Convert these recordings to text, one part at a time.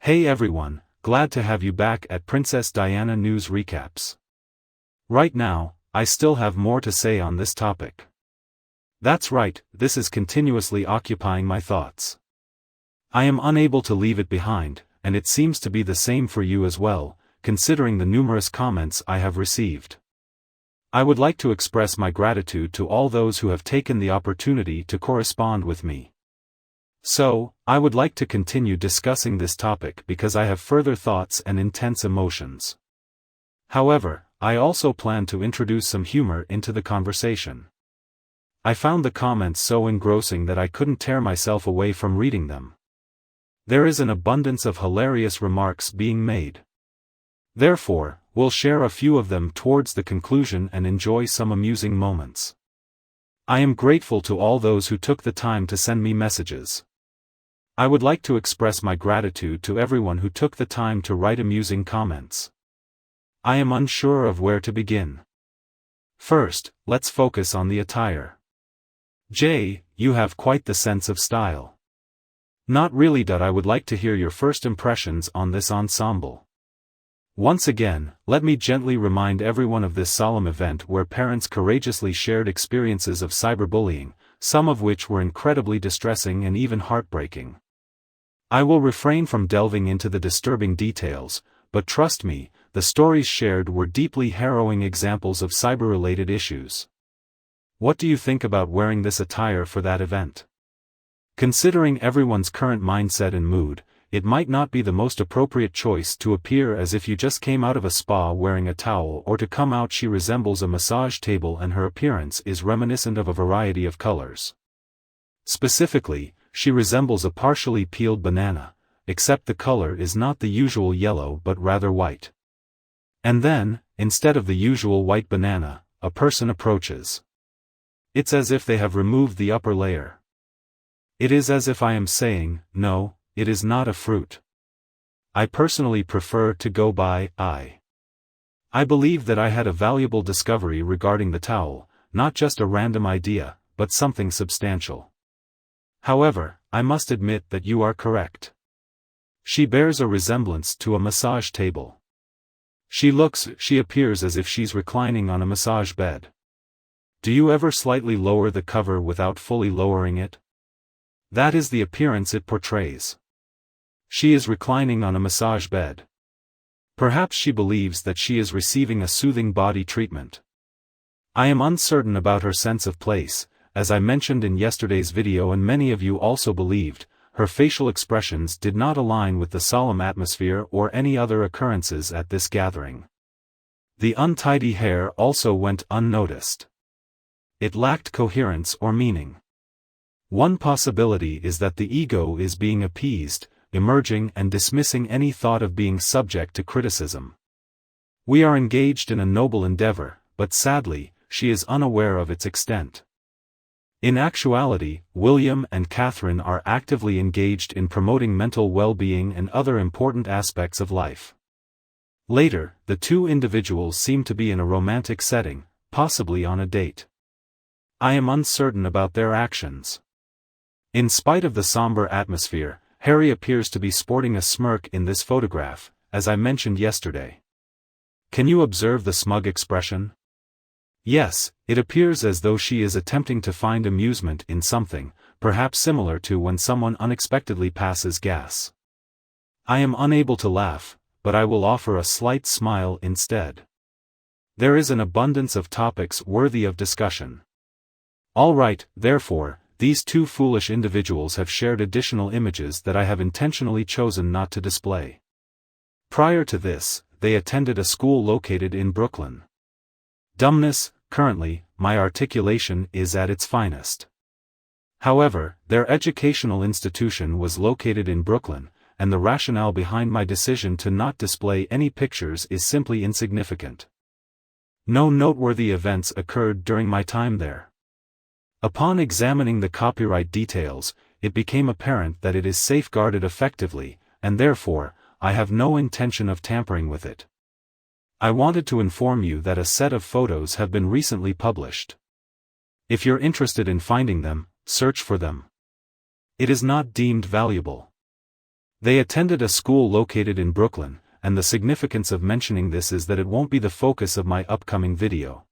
Hey everyone, glad to have you back at Princess Diana News Recaps. Right now, I still have more to say on this topic. That's right, this is continuously occupying my thoughts. I am unable to leave it behind, and it seems to be the same for you as well, considering the numerous comments I have received. I would like to express my gratitude to all those who have taken the opportunity to correspond with me. So, I would like to continue discussing this topic because I have further thoughts and intense emotions. However, I also plan to introduce some humor into the conversation. I found the comments so engrossing that I couldn't tear myself away from reading them. There is an abundance of hilarious remarks being made. Therefore, we'll share a few of them towards the conclusion and enjoy some amusing moments. I am grateful to all those who took the time to send me messages. I would like to express my gratitude to everyone who took the time to write amusing comments. I am unsure of where to begin. First, let's focus on the attire. Jay, you have quite the sense of style. Not really. I would like to hear your first impressions on this ensemble. Once again, let me gently remind everyone of this solemn event where parents courageously shared experiences of cyberbullying, some of which were incredibly distressing and even heartbreaking. I will refrain from delving into the disturbing details, but trust me, the stories shared were deeply harrowing examples of cyber-related issues. What do you think about wearing this attire for that event? Considering everyone's current mindset and mood, it might not be the most appropriate choice to appear as if you just came out of a spa wearing a towel, or to come out she resembles a massage table and her appearance is reminiscent of a variety of colors. Specifically, she resembles a partially peeled banana, except the color is not the usual yellow but rather white. And then, instead of the usual white banana, a person approaches. It's as if they have removed the upper layer. It is as if I am saying, no, it is not a fruit. I personally prefer to go by I believe that I had a valuable discovery regarding the towel, not just a random idea, but something substantial. However, I must admit that you are correct. She bears a resemblance to a massage table. She appears as if she's reclining on a massage bed. Do you ever slightly lower the cover without fully lowering it? That is the appearance it portrays. She is reclining on a massage bed. Perhaps she believes that she is receiving a soothing body treatment. I am uncertain about her sense of place, as I mentioned in yesterday's video, and many of you also believed, her facial expressions did not align with the solemn atmosphere or any other occurrences at this gathering. The untidy hair also went unnoticed. It lacked coherence or meaning. One possibility is that the ego is being appeased, emerging and dismissing any thought of being subject to criticism. We are engaged in a noble endeavor, but sadly, she is unaware of its extent. In actuality, William and Catherine are actively engaged in promoting mental well-being and other important aspects of life. Later, the two individuals seem to be in a romantic setting, possibly on a date. I am uncertain about their actions. In spite of the somber atmosphere, Harry appears to be sporting a smirk in this photograph, as I mentioned yesterday. Can you observe the smug expression? Yes, it appears as though she is attempting to find amusement in something, perhaps similar to when someone unexpectedly passes gas. I am unable to laugh, but I will offer a slight smile instead. There is an abundance of topics worthy of discussion. All right, therefore, these two foolish individuals have shared additional images that I have intentionally chosen not to display. Prior to this, they attended a school located in Brooklyn. Dumbness, currently, my articulation is at its finest. However, their educational institution was located in Brooklyn, and the rationale behind my decision to not display any pictures is simply insignificant. No noteworthy events occurred during my time there. Upon examining the copyright details, it became apparent that it is safeguarded effectively, and therefore, I have no intention of tampering with it. I wanted to inform you that a set of photos have been recently published. If you're interested in finding them, search for them. It is not deemed valuable. They attended a school located in Brooklyn, and the significance of mentioning this is that it won't be the focus of my upcoming video.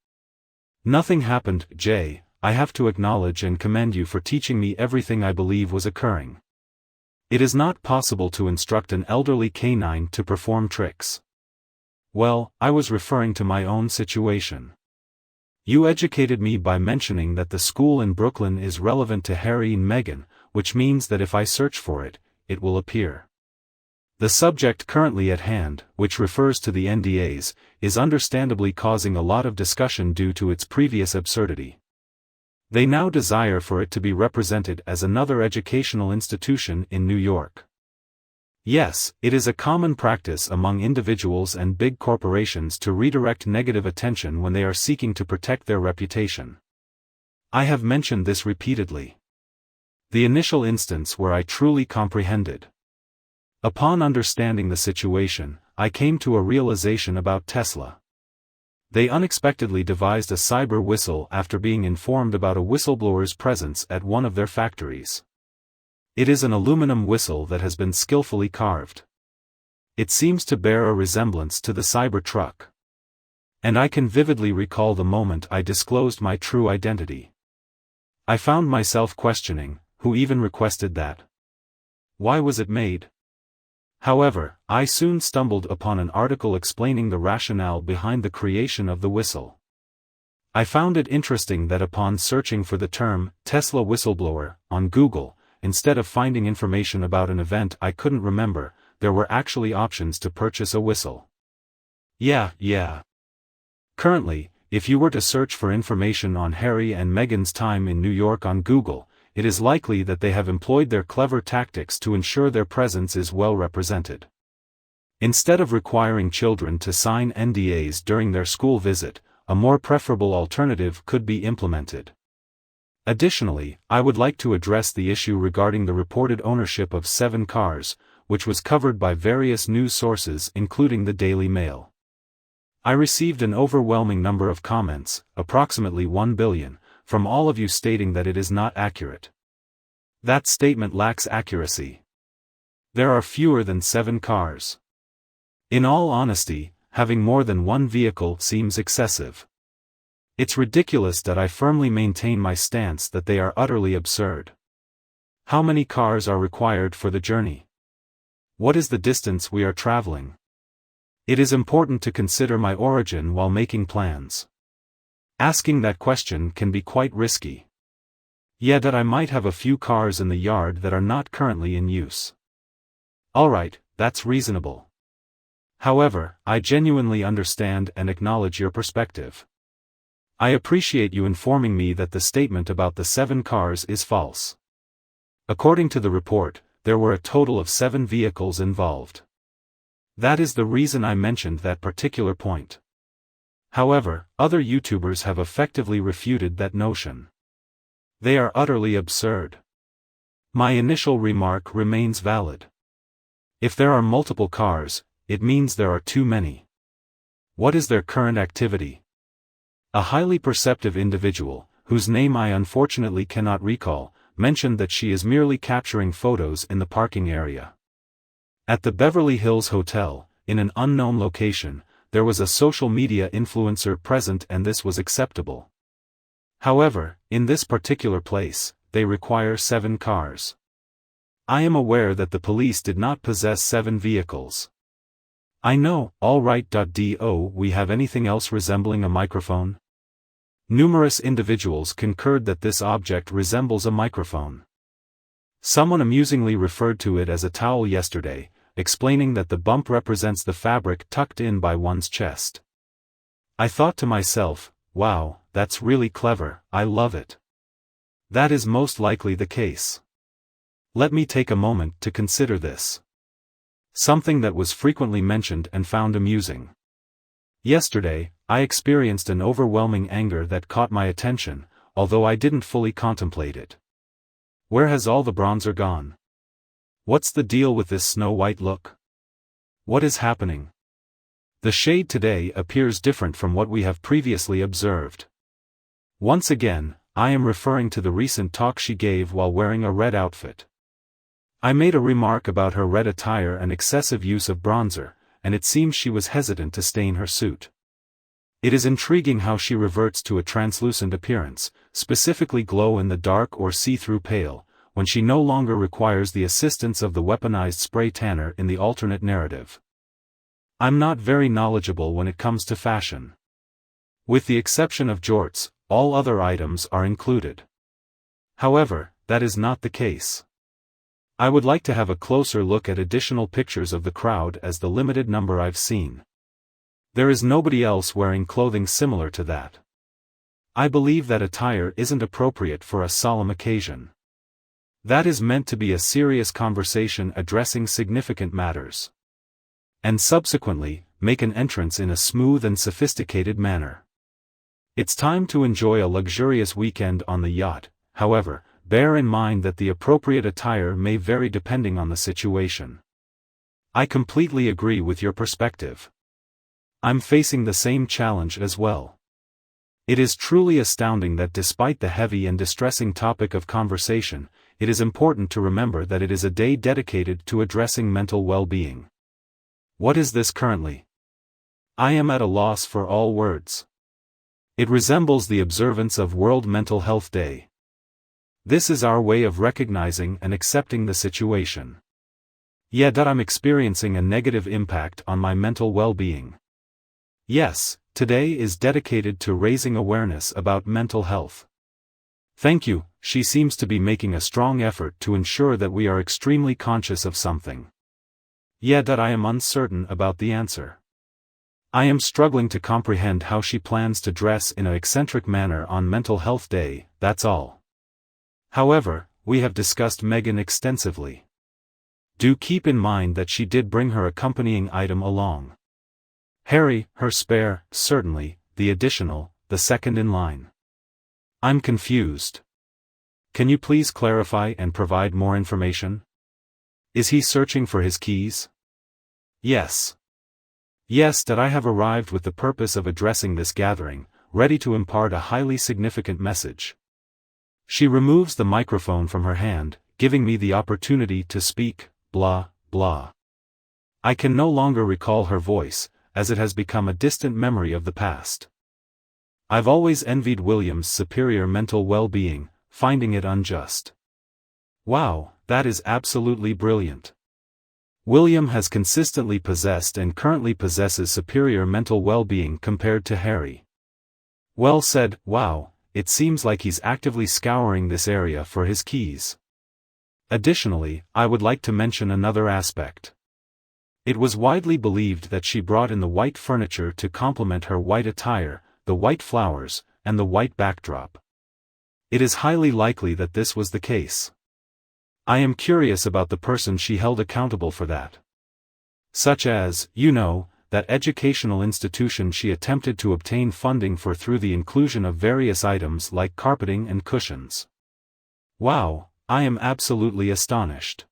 Nothing happened, Jay. I have to acknowledge and commend you for teaching me everything I believe was occurring. It is not possible to instruct an elderly canine to perform tricks. Well, I was referring to my own situation. You educated me by mentioning that the school in Brooklyn is relevant to Harry and Meghan, which means that if I search for it, it will appear. The subject currently at hand, which refers to the NDAs, is understandably causing a lot of discussion due to its previous absurdity. They now desire for it to be represented as another educational institution in New York. Yes, it is a common practice among individuals and big corporations to redirect negative attention when they are seeking to protect their reputation. I have mentioned this repeatedly. The initial instance where I truly comprehended. Upon understanding the situation, I came to a realization about Tesla. They unexpectedly devised a cyber whistle after being informed about a whistleblower's presence at one of their factories. It is an aluminum whistle that has been skillfully carved. It seems to bear a resemblance to the Cybertruck. And I can vividly recall the moment I disclosed my true identity. I found myself questioning, who even requested that? Why was it made? However, I soon stumbled upon an article explaining the rationale behind the creation of the whistle. I found it interesting that upon searching for the term, Tesla whistleblower, on Google, instead of finding information about an event I couldn't remember, there were actually options to purchase a whistle. Yeah. Currently, if you were to search for information on Harry and Meghan's time in New York on Google, it is likely that they have employed their clever tactics to ensure their presence is well represented. Instead of requiring children to sign NDAs during their school visit, a more preferable alternative could be implemented. Additionally, I would like to address the issue regarding the reported ownership of 7 cars, which was covered by various news sources including the Daily Mail. I received an overwhelming number of comments, approximately 1 billion, from all of you stating that it is not accurate. That statement lacks accuracy. There are fewer than 7 cars. In all honesty, having more than one vehicle seems excessive. It's ridiculous that I firmly maintain my stance that they are utterly absurd. How many cars are required for the journey? What is the distance we are traveling? It is important to consider my origin while making plans. Asking that question can be quite risky. Yeah, that I might have a few cars in the yard that are not currently in use. Alright, that's reasonable. However, I genuinely understand and acknowledge your perspective. I appreciate you informing me that the statement about the 7 cars is false. According to the report, there were a total of 7 vehicles involved. That is the reason I mentioned that particular point. However, other YouTubers have effectively refuted that notion. They are utterly absurd. My initial remark remains valid. If there are multiple cars, it means there are too many. What is their current activity? A highly perceptive individual, whose name I unfortunately cannot recall, mentioned that she is merely capturing photos in the parking area. At the Beverly Hills Hotel, in an unknown location, there was a social media influencer present and this was acceptable. However, in this particular place, they require 7 cars. I am aware that the police did not possess 7 vehicles. I know, alright. Do we have anything else resembling a microphone? Numerous individuals concurred that this object resembles a microphone. Someone amusingly referred to it as a towel yesterday, explaining that the bump represents the fabric tucked in by one's chest. I thought to myself, wow, that's really clever, I love it. That is most likely the case. Let me take a moment to consider this. Something that was frequently mentioned and found amusing. Yesterday, I experienced an overwhelming anger that caught my attention, although I didn't fully contemplate it. Where has all the bronzer gone? What's the deal with this snow-white look? What is happening? The shade today appears different from what we have previously observed. Once again, I am referring to the recent talk she gave while wearing a red outfit. I made a remark about her red attire and excessive use of bronzer, and it seems she was hesitant to stain her suit. It is intriguing how she reverts to a translucent appearance, specifically glow in the dark or see-through pale, when she no longer requires the assistance of the weaponized spray tanner in the alternate narrative. I'm not very knowledgeable when it comes to fashion. With the exception of jorts, all other items are included. However, that is not the case. I would like to have a closer look at additional pictures of the crowd as the limited number I've seen. There is nobody else wearing clothing similar to that. I believe that attire isn't appropriate for a solemn occasion. That is meant to be a serious conversation addressing significant matters. And subsequently, make an entrance in a smooth and sophisticated manner. It's time to enjoy a luxurious weekend on the yacht, however, bear in mind that the appropriate attire may vary depending on the situation. I completely agree with your perspective. I'm facing the same challenge as well. It is truly astounding that despite the heavy and distressing topic of conversation, it is important to remember that it is a day dedicated to addressing mental well-being. What is this currently? I am at a loss for all words. It resembles the observance of World Mental Health Day. This is our way of recognizing and accepting the situation. Yeah, that I'm experiencing a negative impact on my mental well-being. Yes, today is dedicated to raising awareness about mental health. Thank you. She seems to be making a strong effort to ensure that we are extremely conscious of something. Yeah, that I am uncertain about the answer. I am struggling to comprehend how she plans to dress in an eccentric manner on Mental Health Day, that's all. However, we have discussed Meghan extensively. Do keep in mind that she did bring her accompanying item along. Harry, her spare, certainly, the additional, the second in line. I'm confused. Can you please clarify and provide more information? Is he searching for his keys? Yes. Yes, that I have arrived with the purpose of addressing this gathering, ready to impart a highly significant message. She removes the microphone from her hand, giving me the opportunity to speak, blah, blah. I can no longer recall her voice, as it has become a distant memory of the past. I've always envied William's superior mental well-being, finding it unjust. Wow, that is absolutely brilliant. William has consistently possessed and currently possesses superior mental well-being compared to Harry. Well said. Wow, it seems like he's actively scouring this area for his keys. Additionally, I would like to mention another aspect. It was widely believed that she brought in the white furniture to complement her white attire, the white flowers, and the white backdrop. It is highly likely that this was the case. I am curious about the person she held accountable for that. Such as, that educational institution she attempted to obtain funding for through the inclusion of various items like carpeting and cushions. Wow, I am absolutely astonished.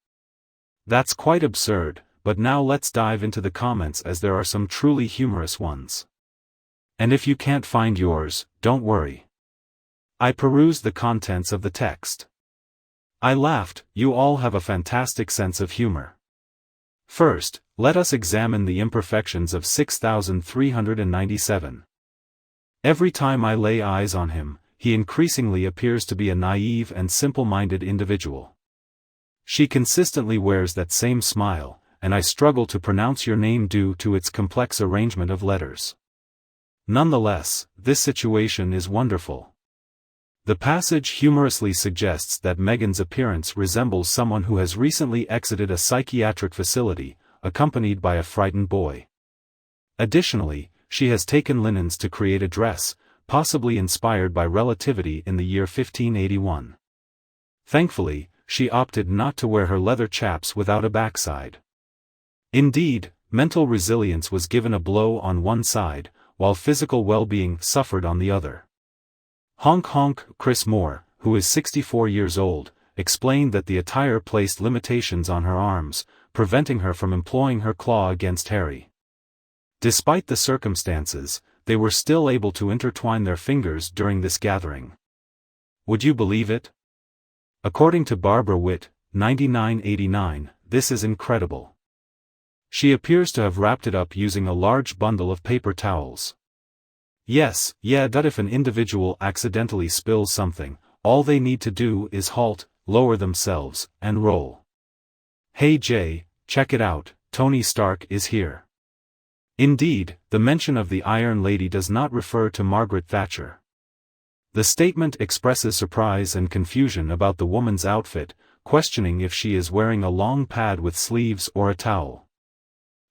That's quite absurd, but now let's dive into the comments as there are some truly humorous ones. And if you can't find yours, don't worry. I perused the contents of the text. I laughed. You all have a fantastic sense of humor. First, let us examine the imperfections of 6397. Every time I lay eyes on him, he increasingly appears to be a naive and simple-minded individual. She consistently wears that same smile, and I struggle to pronounce your name due to its complex arrangement of letters. Nonetheless, this situation is wonderful. The passage humorously suggests that Meghan's appearance resembles someone who has recently exited a psychiatric facility, accompanied by a frightened boy. Additionally, she has taken linens to create a dress, possibly inspired by relativity in the year 1581. Thankfully, she opted not to wear her leather chaps without a backside. Indeed, mental resilience was given a blow on one side, while physical well-being suffered on the other. Honk honk. Chris Moore, who is 64 years old, explained that the attire placed limitations on her arms, preventing her from employing her claw against Harry. Despite the circumstances, they were still able to intertwine their fingers during this gathering. Would you believe it? According to Barbara Witt, $99.89, this is incredible. She appears to have wrapped it up using a large bundle of paper towels. Yes, yeah, that if an individual accidentally spills something, all they need to do is halt, lower themselves, and roll. Hey Jay, check it out, Tony Stark is here. Indeed, the mention of the Iron Lady does not refer to Margaret Thatcher. The statement expresses surprise and confusion about the woman's outfit, questioning if she is wearing a long pad with sleeves or a towel.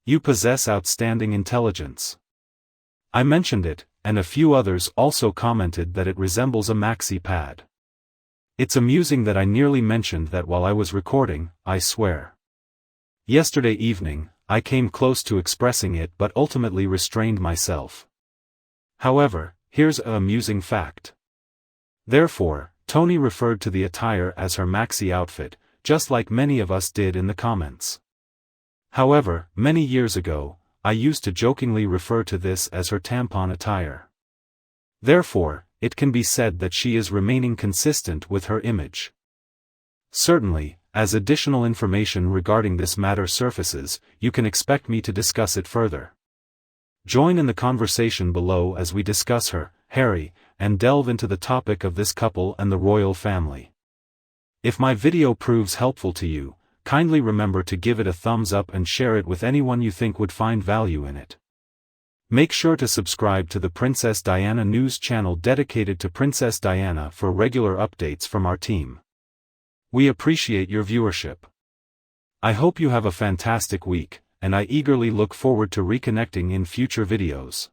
You possess outstanding intelligence. I mentioned it, and a few others also commented that it resembles a maxi pad. It's amusing that I nearly mentioned that while I was recording, I swear. Yesterday evening, I came close to expressing it but ultimately restrained myself. However, here's an amusing fact. Therefore, Tony referred to the attire as her maxi outfit, just like many of us did in the comments. However, many years ago, I used to jokingly refer to this as her tampon attire. Therefore, it can be said that she is remaining consistent with her image. Certainly, as additional information regarding this matter surfaces, you can expect me to discuss it further. Join in the conversation below as we discuss her, Harry, and delve into the topic of this couple and the royal family. If my video proves helpful to you, kindly remember to give it a thumbs up and share it with anyone you think would find value in it. Make sure to subscribe to the Princess Diana News channel dedicated to Princess Diana for regular updates from our team. We appreciate your viewership. I hope you have a fantastic week, and I eagerly look forward to reconnecting in future videos.